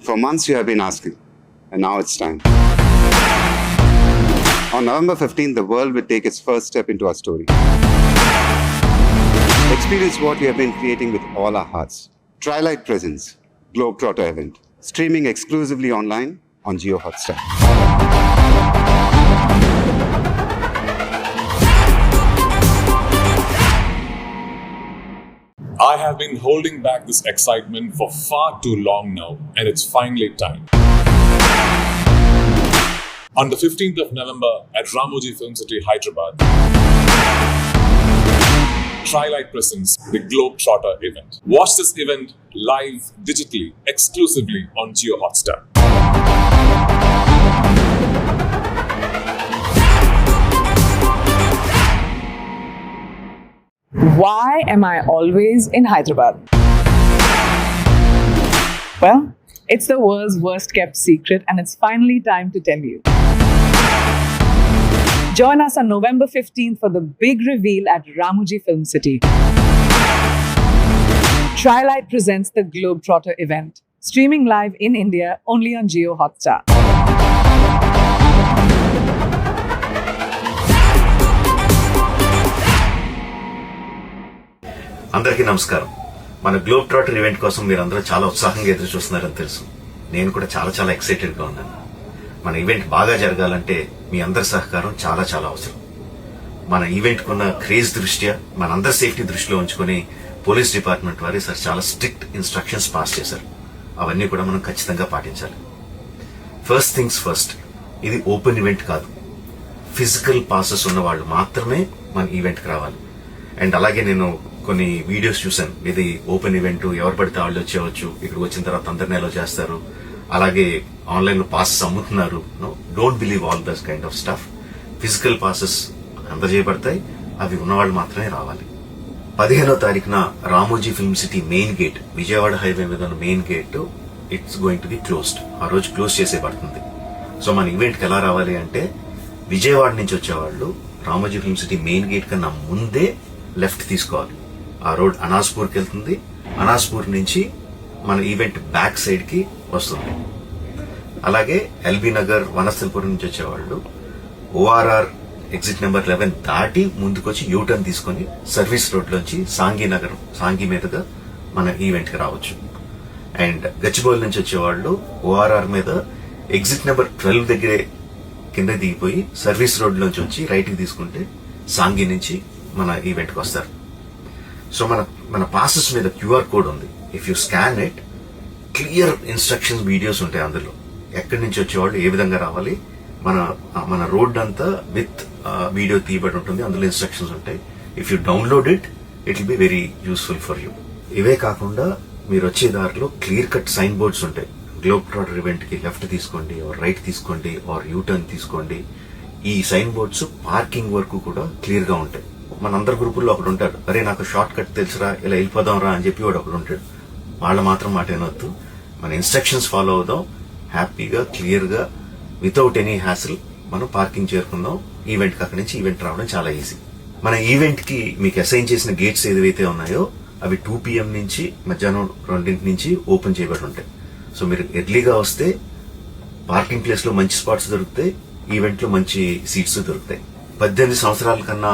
For months you have been asking, and now it's time. On November 15th, the world will take its first step into our story. Experience what we have been creating with all our hearts. Trilight presents Globetrotter event, streaming exclusively online on Jio Hotstar. I have been holding back this excitement for far too long now, and it's finally time. On the 15th of November at Ramoji Film City, Hyderabad, Trilight presents the Globetrotter event. Watch this event live, digitally, exclusively on Jio Hotstar. Why am I always in Hyderabad? Well, it's the world's worst kept secret, and it's finally time to tell you. Join us on November 15th for the big reveal at Ramoji Film City. Trilight presents the Globetrotter event, streaming live in India only on Jio Hotstar. అందరికీ నమస్కారం. మన globe trotter event కోసం మీరందరూ చాలా ఉత్సాహంగా ఎదురు చూస్తున్నారని తెలుసు. నేను కూడా చాలా ఎక్సైటెడ్గా ఉన్నాను. మన ఈవెంట్ బాగా జరగాలంటే మీ అందరి సహకారం చాలా అవసరం. మన ఈవెంట్ కున్న క్రేజ్ దృష్ట్యా మనందరి సేఫ్టీ దృష్టిలో ఉంచుకొని పోలీస్ డిపార్ట్మెంట్ వారు సార్ చాలా స్ట్రిక్ట్ ఇన్స్ట్రక్షన్స్ పాస్ చేశారు. అవన్నీ కూడా మనం ఖచ్చితంగా పాటించాలి. ఫస్ట్ థింగ్స్ ఫస్ట్, ఇది ఓపెన్ ఈవెంట్ కాదు. ఫిజికల్ పాసెస్ ఉన్న వాళ్ళు మాత్రమే మన ఈవెంట్కి రావాలి. అండ్ అలాగే నేను కొన్ని వీడియోస్ చూసాను, ఇది ఓపెన్ ఈవెంట్, ఎవరు పడితే వాళ్ళు వచ్చేవచ్చు, ఇక్కడికి వచ్చిన తర్వాత అందరినీ ఎలా చేస్తారు, అలాగే ఆన్లైన్ లో పాసెస్ అమ్ముతున్నారు. Don't believe all this kind of stuff. Physical passes అందజేయబడతాయి, అవి ఉన్నవాళ్ళు మాత్రమే రావాలి. 15వ తారీఖున Ramoji film city main gate, Vijayawada highway మీద ఉన్న main gate, it's going to be closed. ఆ రోజు క్లోజ్ చేసేయబడుతుంది. సో మన ఈవెంట్ కి ఎలా రావాలి అంటే, విజయవాడ నుంచి వచ్చేవాళ్ళు Ramoji film city main gate కన్నా ముందే లెఫ్ట్ తీసుకోవాలి. ఆ రోడ్ అనాస్పూర్కి వెళ్తుంది. అనాస్పూర్ నుంచి మన ఈవెంట్ బ్యాక్ సైడ్ కి వస్తుంది. అలాగే ఎల్బీ నగర్, వనస్థలపురం నుంచి వచ్చేవాళ్ళు ఓఆర్ఆర్ ఎగ్జిట్ నెంబర్ 11 దాటి ముందుకొచ్చి యూటర్న్ తీసుకుని సర్వీస్ రోడ్ లోంచి సాంగి మీదుగా మన ఈవెంట్ కి రావచ్చు. అండ్ గచ్చిబౌలి నుంచి వచ్చేవాళ్ళు ఓఆర్ఆర్ మీద ఎగ్జిట్ నెంబర్ 12 దగ్గరే కింద దిగిపోయి సర్వీస్ రోడ్ లోంచి వచ్చి రైట్ కి తీసుకుంటే సాంగి నుంచి మన ఈవెంట్ కి వస్తారు. సో మన పాసెస్ మీద క్యూఆర్ కోడ్ ఉంది. If you scan it, clear instructions videos ఉంటాయి అందులో. ఎక్కడి నుంచి వచ్చేవాళ్ళు ఏ విధంగా రావాలి, మన రోడ్ అంతా విత్ వీడియో తీయబడి ఉంటుంది. అందులో ఇన్స్ట్రక్షన్స్ ఉంటాయి. If you download it will be very useful for you. ఇవే కాకుండా మీరు వచ్చే దారిలో క్లియర్ కట్ సైన్ బోర్డ్స్ ఉంటాయి. గ్లోబ్ ట్రాటర్ ఈవెంట్ కి లెఫ్ట్ తీసుకోండి, ఆర్ రైట్ తీసుకోండి, ఆర్ యూటర్న్ తీసుకోండి. ఈ సైన్ బోర్డ్స్ పార్కింగ్ వరకు కూడా క్లియర్ గా ఉంటాయి. మనందరి గ్రూపుల్లో ఒకడు ఉంటాడు, అరే నాకు షార్ట్ కట్ తెలుసురా, ఇలా వెళ్ళిపోదాం రా అని చెప్పి వాడు ఒకడు ఉంటాడు. వాళ్ళ మాత్రం మాట వినొద్దు. మన ఇన్స్ట్రక్షన్స్ ఫాలో అవుదాం. హ్యాపీగా, క్లియర్ గా, వితౌట్ ఎనీ హ్యాసిల్ మనం పార్కింగ్ చేరుకుందాం. ఈవెంట్ కి అక్కడి నుంచి ఈవెంట్ రావడం చాలా ఈజీ. మన ఈవెంట్ కి మీకు అసైన్ చేసిన గేట్స్ ఏదైతే ఉన్నాయో అవి 2 PM నుంచి మధ్యాహ్నం 2 నుంచి ఓపెన్ చేయబడి ఉంటాయి. సో మీరు ఎర్లీగా వస్తే పార్కింగ్ ప్లేస్ లో మంచి స్పాట్స్ దొరుకుతాయి, ఈవెంట్ లో మంచి సీట్స్ దొరుకుతాయి. 18 సంవత్సరాల కన్నా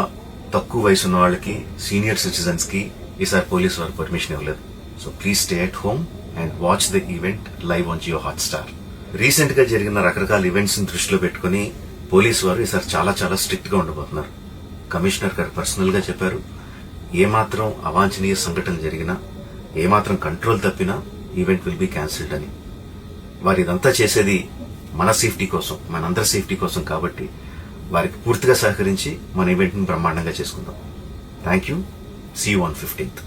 తక్కువ వయసు ఉన్న వాళ్ళకి, సీనియర్ సిటిజన్స్ కి ఈసారి పోలీసు వారు పర్మిషన్ ఇవ్వలేదు. So please stay at home and watch the event live on Jio Hotstar. Recent గా జరిగిన రకరకాల ఈవెంట్స్ ని దృష్టిలో పెట్టుకుని పోలీసు వారు ఈసారి చాలా స్ట్రిక్ట్ గా ఉండబోతున్నారు. కమిషనర్ గారు పర్సనల్ గా చెప్పారు, ఏమాత్రం అవాంఛనీయ సంఘటన జరిగినా, ఏమాత్రం కంట్రోల్ తప్పినా ఈవెంట్ విల్ బి క్యాన్సిల్డ్ అని. వారు ఇదంతా చేసేది మన సేఫ్టీ కోసం, మనందరి సేఫ్టీ కోసం. కాబట్టి వారికి పూర్తిగా సహకరించి మన ఈవెంట్ ని బ్రహ్మాండంగా చేసుకుందాం. Thank you. See you on 15th.